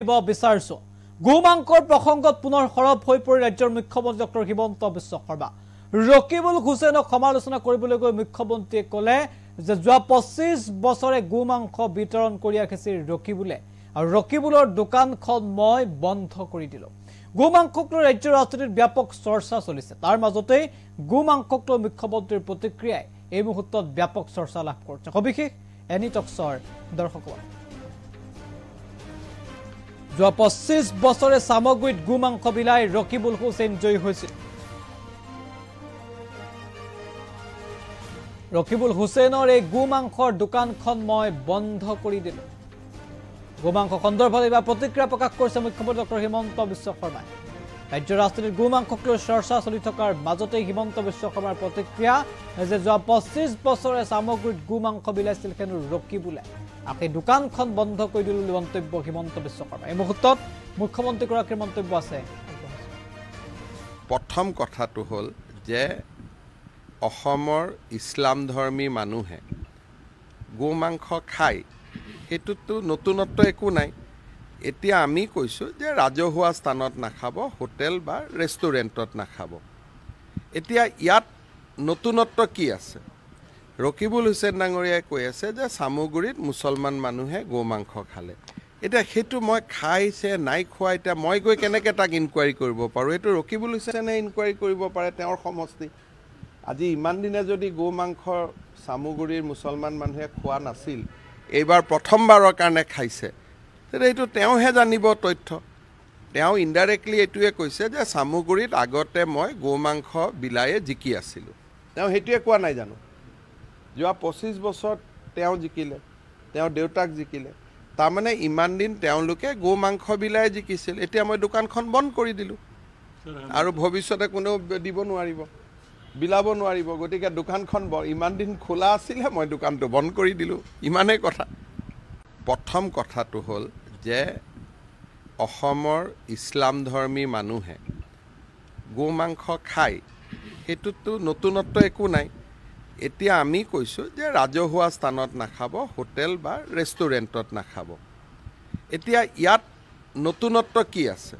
জানিব বিচাৰিছো গো মাংসৰ প্ৰসংগত পুনৰ সৰব হৈ পৰি ৰাজ্যৰ মুখ্যমন্ত্ৰী ডক্টৰ হিমন্ত বিশ্ব শৰ্মা ৰকিবুল হুছেইনক সমালোচনা কৰিবলৈ গৈ মুখ্যমন্ত্ৰীয়ে ক'লে যে যোৱা 25 বছৰে গো মাংস বিতৰণ কৰি আহিছে ৰকিবুলে আৰু ৰকিবুলৰ দোকানখন মই বন্ধ কৰি দিলো গো মাংসক লৈ ৰাজ্যৰ ৰাজনীতিত ব্যাপক চৰ্চা চলিছে তাৰ মাজতে গো মাংসক লৈ মুখ্যমন্ত্ৰীৰ প্ৰতিক্ৰিয়াই এই মুহূৰ্তত ব্যাপক চৰ্চা লাভ কৰিছে সবিশেষ এনি টক্সৰ দৰ্শকক যোৱা 25 বছৰে সামগ্ৰীত গো মাংস বিলাই ৰকিবুল হুছেইন জয়ী হৈছিল ৰকিবুল হুছেইনৰ এই গো মাংসৰ দোকানখন মই বন্ধ কৰি দিলো গো মাংস সন্দৰ্ভত এবাৰ প্ৰতিক্ৰিয়া প্ৰকাশ কৰিছে মুখ্যমন্ত্ৰী ডক্টৰ হিমন্ত বিশ্ব শৰ্মাই ৰাজ্যৰ ৰাজনীতিত গো মাংসক লৈ চৰ্চা চলি থকাৰ মাজতে হিমন্ত বিশ্ব শৰ্মাৰ প্ৰতিক্ৰিয়া যে যোৱা 25 বছৰে সামগ্ৰীত গো মাংস বিলাইছিল কেন ৰকিবুলে আকে দোকানখন বন্ধ কৰি দিল বুলি মন্তব্য হিমন্ত বিশ্ব শৰ্মা এই মুহূৰ্তত মুখ্যমন্ত্ৰীগৰাকীৰ মন্তব্য আছে প্ৰথম কথাটো হ'ল যে অসমৰ ইছলাম ধৰ্মী মানুহে গো মাংস খায় হেতুটো নতুনত্ব একো নাই এতিয়া আমি কৈছো যে ৰাজহুৱা স্থানত নাখাব হোটেল বা ৰেষ্টুৰেণ্টত নাখাব এতিয়া ইয়াত নতুনত্ব কি আছে ৰকিবুল হুছেইন ডাঙৰীয়াই কৈ আছে যে সামগ্ৰীত মুছলমান মানুহে গো মাংস খালে এটা হেতু মই খাইছে নাই খোৱা এটা মই গৈ কেনেকৈ তাক ইনকুৱাৰী কৰিব পাৰোঁ এইটো ৰকিবুল হুছেইনে ইনকুৱাৰী কৰিব পাৰে তেওঁৰ সমষ্টি আজি ইমান দিনে যদি গো মাংসৰ সামগ্ৰীৰ মুছলমান মানুহে খোৱা নাছিল এইবাৰ প্ৰথমবাৰৰ কাৰণে খাইছে এইটো তেওঁহে জানিব তথ্য তেওঁ ইনডাইৰেক্টলি এইটোৱে কৈছে যে সামগ্ৰীত আগতে মই গো মাংস বিলায়ে জিকি আছিলোঁ তেওঁ সেইটোৱে কোৱা নাই জানো যোৱা 25 বছৰত তেওঁ জিকিলে তেওঁ দেউতাক জিকিলে তাৰমানে ইমান দিন তেওঁলোকে গো মাংস বিলায়ে জিকিছিল এতিয়া মই দোকানখন বন্ধ কৰি দিলোঁ আৰু ভৱিষ্যতে কোনেও দিব নোৱাৰিব বিলাব নোৱাৰিব গতিকে দোকানখন ইমান দিন খোলা আছিলে মই দোকানটো বন্ধ কৰি দিলোঁ ইমানেই কথা প্ৰথম কথাটো হ'ল যে অসমৰ ইছলাম ধৰ্মী মানুহে গো মাংস খায় হেতুটো নতুনত্ব একো নাই এতিয়া আমি কৈছো যে ৰাজহুৱা স্থানত নাখাব হোটেল বা ৰেষ্টুৰেণ্টত নাখাব এতিয়া ইয়াত নতুনত্ব কি আছে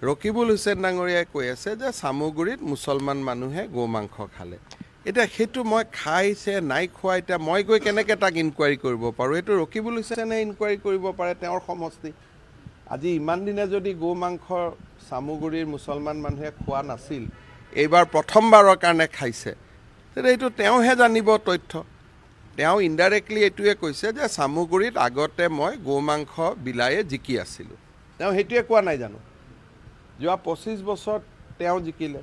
ৰকিবুল হুছেইন ডাঙৰীয়াই কৈ আছে যে সামগ্ৰীত মুছলমান মানুহে গো মাংস খালে এটা হেতু মই খাইছে নাই খোৱা এটা মই গৈ কেনেকৈ তাক ইনকুৱাৰী কৰিব পাৰোঁ এইটো ৰকিবুল হুছেইনে ইনকুৱাৰী কৰিব পাৰে তেওঁৰ সমষ্টি আজি ইমান দিনে যদি গো মাংসৰ সামগ্ৰীৰ মুছলমান মানুহে খোৱা নাছিল এইবাৰ প্ৰথমবাৰৰ কাৰণে খাইছে এইটো তেওঁহে জানিব তথ্য তেওঁ ইনডাইৰেক্টলি এইটোৱে কৈছে যে সামগ্ৰীত আগতে মই গো মাংস বিলায়ে জিকি আছিলোঁ তেওঁ সেইটোৱে কোৱা নাই জানো যোৱা 25 বছৰত তেওঁ জিকিলে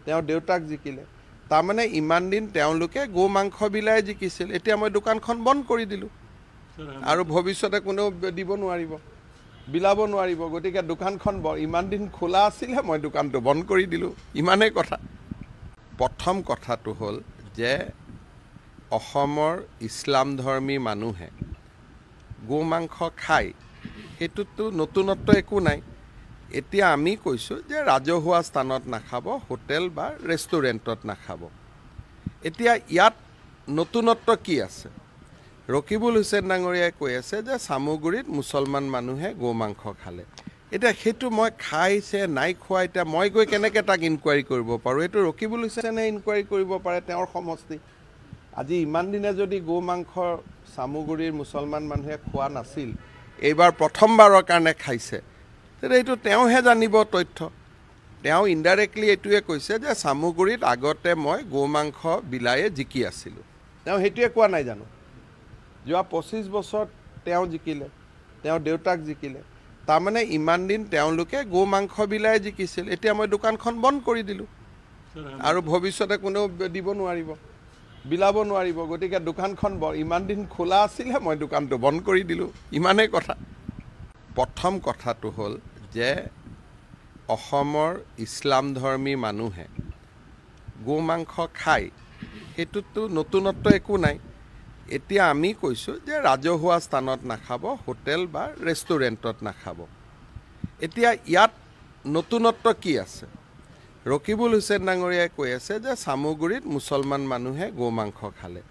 তেওঁ দেউতাক জিকিলে তাৰমানে ইমান দিন তেওঁলোকে গো মাংস বিলায়ে জিকিছিল এতিয়া মই দোকানখন বন্ধ কৰি দিলোঁ আৰু ভৱিষ্যতে কোনেও দিব নোৱাৰিব বিলাব নোৱাৰিব গতিকে দোকানখন ইমান দিন খোলা আছিলে মই দোকানটো বন্ধ কৰি দিলোঁ ইমানেই কথা প্ৰথম কথাটো হ'ল যে অসমৰ ইছলাম ধৰ্মী মানুহে গো মাংস খায় হেতুটো নতুনত্ব একো নাই এতিয়া আমি কৈছো যে ৰাজহুৱা স্থানত নাখাব হোটেল বা ৰেষ্টুৰেণ্টত নাখাব এতিয়া ইয়াত নতুনত্ব কি আছে ৰকিবুল হুছেইন ডাঙৰীয়াই কৈ আছে যে সামগ্ৰীত মুছলমান মানুহে গো মাংস খালে এতিয়া হেতু মই খাইছে নাই খোৱা এটা মই গৈ কেনেকৈ তাক ইনকুৱাৰী কৰিব পাৰোঁ এইটো ৰকিবুল হুছেইনে ইনকুৱাৰী কৰিব পাৰে তেওঁৰ সমষ্টি আজি ইমান দিনে যদি গো মাংসৰ সামগ্ৰীৰ মুছলমান মানুহে খোৱা নাছিল এইবাৰ প্ৰথমবাৰৰ কাৰণে খাইছে এইটো তেওঁহে জানিব তথ্য তেওঁ ইনডাইৰেক্টলি এইটোৱে কৈছে যে সামগ্ৰীত আগতে মই গো মাংস বিলায়ে জিকি আছিলোঁ তেওঁ সেইটোৱে কোৱা নাই জানো যোৱা 25 বছৰত তেওঁ জিকিলে তেওঁ দেউতাক জিকিলে তাৰমানে ইমান দিন তেওঁলোকে গো মাংস বিলায়ে জিকিছিল এতিয়া মই দোকানখন বন্ধ কৰি দিলোঁ আৰু ভৱিষ্যতে কোনেও দিব নোৱাৰিব বিলাব নোৱাৰিব গতিকে দোকানখন ইমান দিন খোলা আছিলে মই দোকানটো বন্ধ কৰি দিলোঁ ইমানেই কথা প্ৰথম কথাটো হ'ল যে অসমৰ ইছলাম ধৰ্মী মানুহে গো মাংস খায় হেতুটো নতুনত্ব একো নাই এতিয়া আমি কৈছো যে ৰাজহুৱা স্থানত নাখাব হোটেল বা ৰেষ্টুৰেণ্টত নাখাব এতিয়া ইয়াত নতুনত্ব কি আছে ৰকিবুল হুছেইন ডাঙৰীয়াই কৈ আছে যে সামগ্ৰীত মুছলমান মানুহে গো মাংস খালে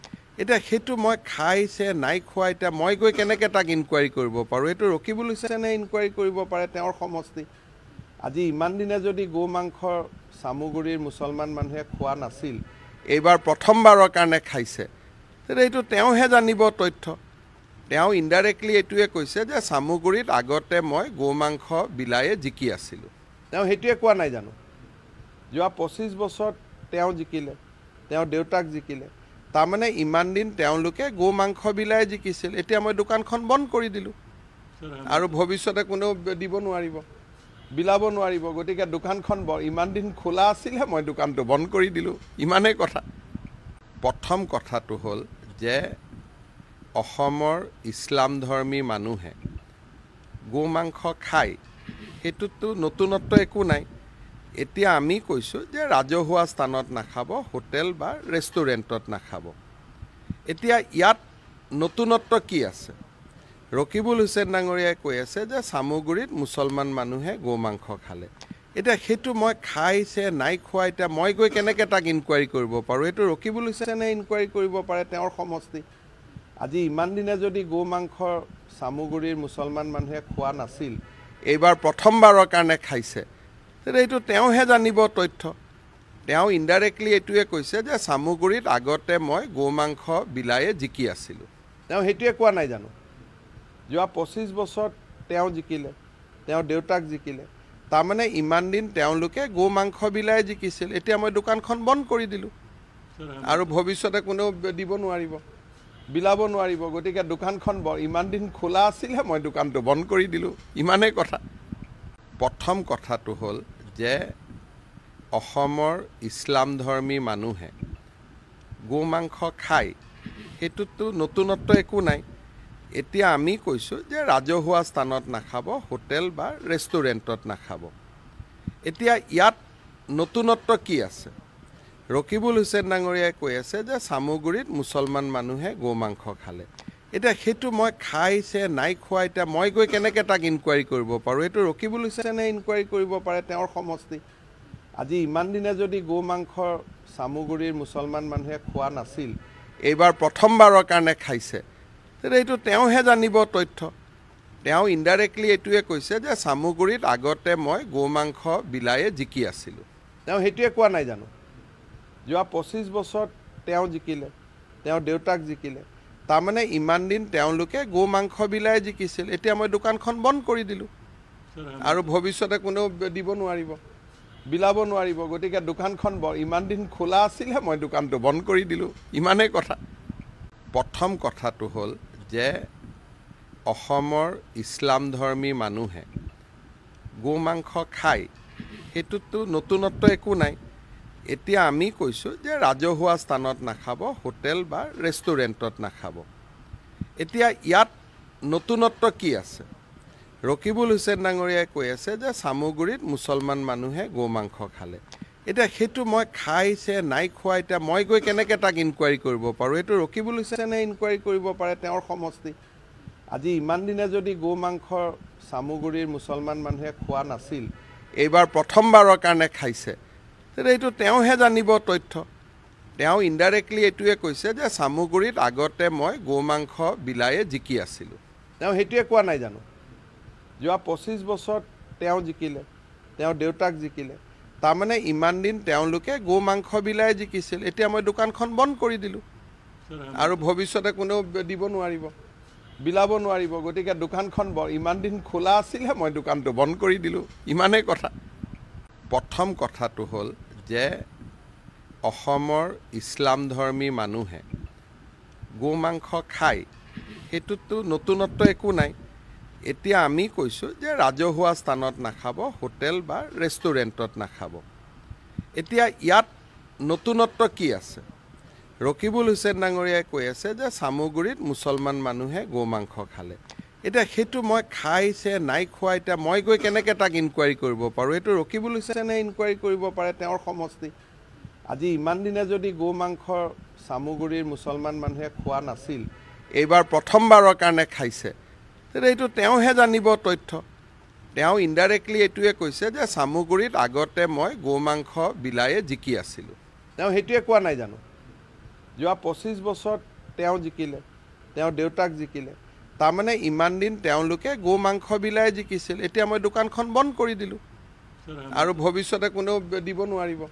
এতিয়া সেইটো মই খাইছে নাই খোৱা এতিয়া মই গৈ কেনেকৈ তাক ইনকুৱাৰী কৰিব পাৰোঁ এইটো ৰকিবুল হুছেইনে ইনকুৱাৰী কৰিব পাৰে তেওঁৰ সমষ্টি আজি ইমান দিনে যদি গো মাংস চামুগুৰিৰ মুছলমান মানুহে খোৱা নাছিল এইবাৰ প্ৰথমবাৰৰ কাৰণে খাইছে তেতিয়া এইটো তেওঁহে জানিব তথ্য তেওঁ ইনডাইৰেক্টলি এইটোৱে কৈছে যে চামুগুৰিত আগতে মই গো মাংস বিলায়ে জিকি আছিলোঁ তেওঁ সেইটোৱে কোৱা নাই জানো যোৱা 25 বছৰত তেওঁ জিকিলে তেওঁ দেউতাক জিকিলে তাৰমানে ইমান দিন তেওঁলোকে গো মাংস বিলায়ে জিকিছিল এতিয়া মই দোকানখন বন্ধ কৰি দিলোঁ আৰু ভৱিষ্যতে কোনেও দিব নোৱাৰিব বিলাব নোৱাৰিব গতিকে দোকানখন ইমান দিন খোলা আছিলে মই দোকানটো বন্ধ কৰি দিলোঁ ইমানেই কথা প্ৰথম কথাটো হ'ল যে অসমৰ ইছলাম ধৰ্মী মানুহে গো মাংস খায় সেইটোতো নতুনত্ব একো নাই এতিয়া আমি কৈছোঁ যে ৰাজহুৱা স্থানত নাখাব হোটেল বা ৰেষ্টুৰেণ্টত নাখাব এতিয়া ইয়াত নতুনত্ব কি আছে ৰকিবুল হুছেইন ডাঙৰীয়াই কৈ আছে যে চামুগুৰিত মুছলমান মানুহে গো মাংস খালে এতিয়া সেইটো মই খাইছে নাই খোৱা এতিয়া মই গৈ কেনেকৈ তাক ইনকুৱাৰী কৰিব পাৰোঁ এইটো ৰকিবুল হুছেইনে ইনকুৱাৰী কৰিব পাৰে তেওঁৰ সমষ্টি আজি ইমান দিনে যদি গো মাংস চামুগুৰিৰ মুছলমান মানুহে খোৱা নাছিল এইবাৰ প্ৰথমবাৰৰ কাৰণে খাইছে তেতিয়া এইটো তেওঁহে জানিব তথ্য তেওঁ ইনডাইৰেক্টলি এইটোৱে কৈছে যে চামুগুৰিত আগতে মই গো মাংস বিলায়ে জিকি আছিলোঁ তেওঁ সেইটোৱে কোৱা নাই জানো যোৱা 25 বছৰত তেওঁ জিকিলে তেওঁ দেউতাক জিকিলে তাৰমানে ইমান দিন তেওঁলোকে গো মাংস বিলায়ে জিকিছিল এতিয়া মই দোকানখন বন্ধ কৰি দিলোঁ আৰু ভৱিষ্যতে কোনেও দিব নোৱাৰিব বিলাব নোৱাৰিব গতিকে দোকানখন ইমান দিন খোলা আছিলে মই দোকানটো বন্ধ কৰি দিলোঁ ইমানেই কথা প্ৰথম কথাটো হ'ল যে অসমৰ ইছলাম ধৰ্মী মানুহে গো মাংস খায় সেইটোতো নতুনত্ব একো নাই এতিয়া আমি কৈছোঁ যে ৰাজহুৱা স্থানত নাখাব হোটেল বা ৰেষ্টুৰেণ্টত নাখাব এতিয়া ইয়াত নতুনত্ব কি আছে ৰকিবুল হুছেইন ডাঙৰীয়াই কৈ আছে যে চামুগুৰিত মুছলমান মানুহে গো মাংস খালে এতিয়া সেইটো মই খাইছে নাই খোৱা এতিয়া মই গৈ কেনেকৈ তাক ইনকুৱাৰী কৰিব পাৰোঁ এইটো ৰকিবুল হুছেইনে ইনকুৱাৰী কৰিব পাৰে তেওঁৰ সমষ্টি আজি ইমান দিনে যদি গো মাংস চামুগুৰিৰ মুছলমান মানুহে খোৱা নাছিল এইবাৰ প্ৰথমবাৰৰ কাৰণে খাইছে তেতিয়া এইটো তেওঁহে জানিব তথ্য তেওঁ ইনডাইৰেক্টলি এইটোৱে কৈছে যে চামুগুৰিত আগতে মই গো মাংস বিলায়ে জিকি আছিলোঁ তেওঁ সেইটোৱে কোৱা নাই জানো যোৱা 25 বছৰত তেওঁ জিকিলে তেওঁ দেউতাক জিকিলে তাৰমানে ইমান দিন তেওঁলোকে গো মাংস বিলায়ে জিকিছিল এতিয়া মই দোকানখন বন্ধ কৰি দিলোঁ আৰু ভৱিষ্যতে কোনেও দিব নোৱাৰিব বিলাব নোৱাৰিব গতিকে দোকানখন ইমান দিন খোলা আছিলে মই দোকানটো বন্ধ কৰি দিলোঁ ইমানেই কথা প্ৰথম কথাটো হ'ল যে অসমৰ ইছলাম ধৰ্মী মানুহে গো মাংস খায় সেইটোতো নতুনত্ব একো নাই এতিয়া আমি কৈছোঁ যে ৰাজহুৱা স্থানত নাখাব হোটেল বা ৰেষ্টুৰেণ্টত নাখাব এতিয়া ইয়াত নতুনত্ব কি আছে ৰকিবুল হুছেইন ডাঙৰীয়াই কৈ আছে যে চামুগুৰিত মুছলমান মানুহে গো মাংস খালে এতিয়া সেইটো মই খাইছে নাই খোৱা এতিয়া মই গৈ কেনেকৈ তাক ইনকুৱাৰী কৰিব পাৰোঁ এইটো ৰকিবুল হুছেইনে ইনকুৱাৰী কৰিব পাৰে তেওঁৰ সমষ্টি আজি ইমান দিনে যদি গো মাংস চামুগুৰিৰ মুছলমান মানুহে খোৱা নাছিল এইবাৰ প্ৰথমবাৰৰ কাৰণে খাইছে তেতিয়া এইটো তেওঁহে জানিব তথ্য তেওঁ ইনডাইৰেক্টলি এইটোৱে কৈছে যে চামুগুৰিত আগতে মই গো মাংস বিলায়ে জিকি আছিলোঁ তেওঁ সেইটোৱে কোৱা নাই জানো যোৱা 25 বছৰত তেওঁ জিকিলে তেওঁ দেউতাক জিকিলে তাৰমানে ইমান দিন তেওঁলোকে গো মাংস বিলায়ে জিকিছিল এতিয়া মই দোকানখন বন্ধ কৰি দিলোঁ আৰু ভৱিষ্যতে কোনেও দিব নোৱাৰিব বিলাব নোৱাৰিব গতিকে দোকানখন ইমান দিন খোলা আছিলে মই দোকানটো বন্ধ কৰি দিলোঁ ইমানেই কথা প্ৰথম কথাটো হ'ল যে অসমৰ ইছলাম ধৰ্মী মানুহে গো মাংস খায় সেইটোতো নতুনত্ব একো নাই এতিয়া আমি কৈছোঁ যে ৰাজহুৱা স্থানত নাখাব হোটেল বা ৰেষ্টুৰেণ্টত নাখাব এতিয়া ইয়াত নতুনত্ব কি আছে ৰকিবুল হুছেইন ডাঙৰীয়াই কৈ আছে যে চামুগুৰিত মুছলমান মানুহে গো মাংস খালে এতিয়া সেইটো মই খাইছে নাই খোৱা এতিয়া মই গৈ কেনেকৈ তাক ইনকুৱাৰী কৰিব পাৰোঁ এইটো ৰকিবুল হুছেইনে ইনকুৱাৰী কৰিব পাৰে তেওঁৰ সমষ্টি আজি ইমান দিনে যদি গো মাংস চামুগুৰিৰ মুছলমান মানুহে খোৱা নাছিল এইবাৰ প্ৰথমবাৰৰ কাৰণে খাইছে তেতিয়া এইটো তেওঁহে জানিব তথ্য তেওঁ ইনডাইৰেক্টলি এইটোৱে কৈছে যে চামুগুৰিত আগতে মই গো মাংস বিলায়ে জিকি আছিলোঁ তেওঁ সেইটোৱে কোৱা নাই জানো যোৱা 25 বছৰত তেওঁ জিকিলে, তেওঁৰ দেউতাক জিকিলে, তাৰমানে ইমান দিন তেওঁলোকে গো মাংস বিলাই জিকিছিল, এতিয়া মই দোকানখন বন্ধ কৰি দিলোঁ আৰু ভৱিষ্যতে কোনেও দিব নোৱাৰিব,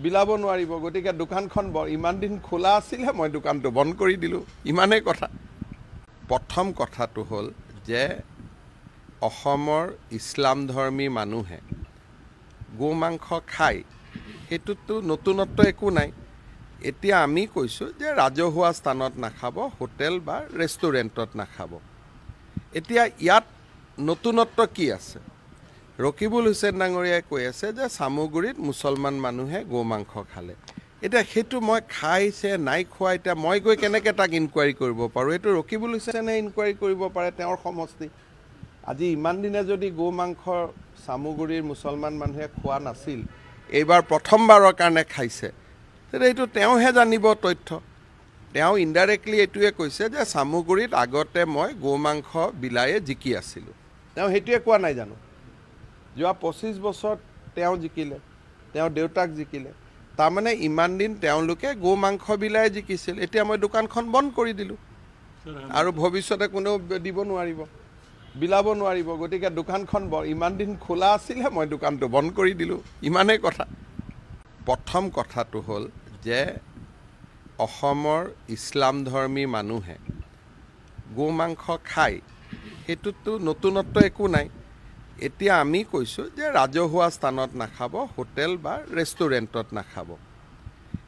বিলাব নোৱাৰিব, গতিকে দোকানখন ইমান দিন খোলা আছিলে, মই দোকানটো বন্ধ কৰি দিলোঁ, ইমানেই কথা। প্ৰথম কথাটো হ'ল যে অসমৰ ইছলাম ধৰ্মী মানুহে গো মাংস খায়, সেইটোতো নতুনত্ব একো নাই। এতিয়া আমি কৈছোঁ যে ৰাজহুৱা স্থানত নাখাব, হোটেল বা ৰেষ্টুৰেণ্টত নাখাব। এতিয়া ইয়াত নতুনত্ব কি আছে? ৰকিবুল হুছেইন ডাঙৰীয়াই কৈ আছে যে চামগুৰিত মুছলমান মানুহে গো মাংস খালে। এতিয়া সেইটো মই খাইছে নাই খোৱা, এতিয়া মই গৈ কেনেকৈ তাক ইনকুৱাৰী কৰিব পাৰোঁ? এইটো ৰকিবুল হুছেইনে ইনকুৱাৰী কৰিব পাৰে, তেওঁৰ সমষ্টি। আজি ইমান দিনে যদি গো মাংস চামগুৰিৰ মুছলমান মানুহে খোৱা নাছিল, এইবাৰ প্ৰথমবাৰৰ কাৰণে খাইছে, তেতিয়া এইটো তেওঁহে জানিব তথ্য। তেওঁ ইনডাইৰেক্টলি এইটোৱে কৈছে যে চামগুৰিত আগতে মই গো মাংস বিলায়ে জিকি আছিলোঁ। তেওঁ সেইটোৱে কোৱা নাই জানো? যোৱা 25 বছৰত তেওঁ জিকিলে, তেওঁৰ দেউতাক জিকিলে, তাৰমানে ইমান দিন তেওঁলোকে গো মাংস বিলাই জিকিছিল, এতিয়া মই দোকানখন বন্ধ কৰি দিলোঁ আৰু ভৱিষ্যতে কোনেও দিব নোৱাৰিব, বিলাব নোৱাৰিব, গতিকে দোকানখন ইমান দিন খোলা আছিলে, মই দোকানটো বন্ধ কৰি দিলোঁ, ইমানেই কথা। প্ৰথম কথাটো হ'ল যে অসমৰ ইছলাম ধৰ্মী মানুহে গো মাংস খায়, সেইটোতো নতুনত্ব একো নাই। এতিয়া আমি কৈছোঁ যে ৰাজহুৱা স্থানত নাখাব, হোটেল বা ৰেষ্টুৰেণ্টত নাখাব।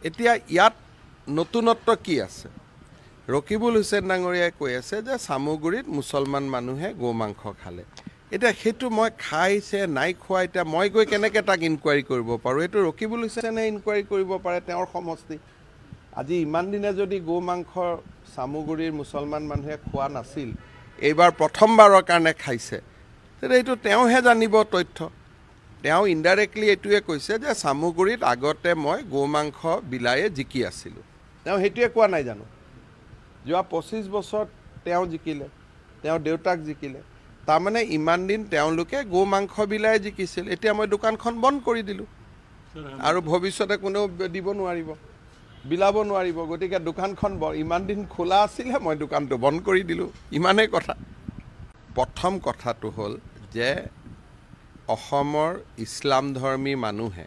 এতিয়া ইয়াত নতুনত্ব কি আছে? ৰকিবুল হুছেইন ডাঙৰীয়াই কৈ আছে যে চামগুৰিত মুছলমান মানুহে গো মাংস খালে। এতিয়া সেইটো মই খাইছে নাই খোৱা, এতিয়া মই গৈ কেনেকৈ তাক ইনকুৱাৰী কৰিব পাৰোঁ? এইটো ৰকিবুল হুছেইনে ইনকুৱাৰী কৰিব পাৰে, তেওঁৰ সমষ্টি। আজি ইমান দিনে যদি গো মাংস চামগুৰিৰ মুছলমান মানুহে খোৱা নাছিল, এইবাৰ প্ৰথমবাৰৰ কাৰণে খাইছে, তেতিয়া এইটো তেওঁহে জানিব তথ্য। তেওঁ ইনডাইৰেক্টলি এইটোৱে কৈছে যে চামগুৰিত আগতে মই গো মাংস বিলায়ে জিকি আছিলোঁ। তেওঁ সেইটোৱে কোৱা নাই জানো? যোৱা 25 বছৰত তেওঁ জিকিলে, তেওঁৰ দেউতাক জিকিলে, তাৰমানে ইমান দিন তেওঁলোকে গো মাংস বিলাই জিকিছিল, এতিয়া মই দোকানখন বন্ধ কৰি দিলোঁ আৰু ভৱিষ্যতে কোনেও দিব নোৱাৰিব, বিলাব নোৱাৰিব, গতিকে দোকানখন ইমান দিন খোলা আছিলে, মই দোকানটো বন্ধ কৰি দিলোঁ, ইমানেই কথা। প্ৰথম কথাটো হ'ল যে অসমৰ ইছলাম ধৰ্মী মানুহে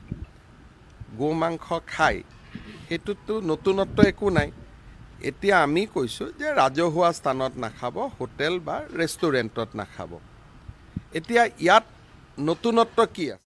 গো মাংস খায়, সেইটোতো নতুনত্ব একো নাই। এতিয়া আমি কৈছোঁ যে ৰাজহুৱা স্থানত নাখাব, হোটেল বা ৰেষ্টুৰেণ্টত নাখাব। এতিয়া ইয়াত নতুনত্ব কি আছে?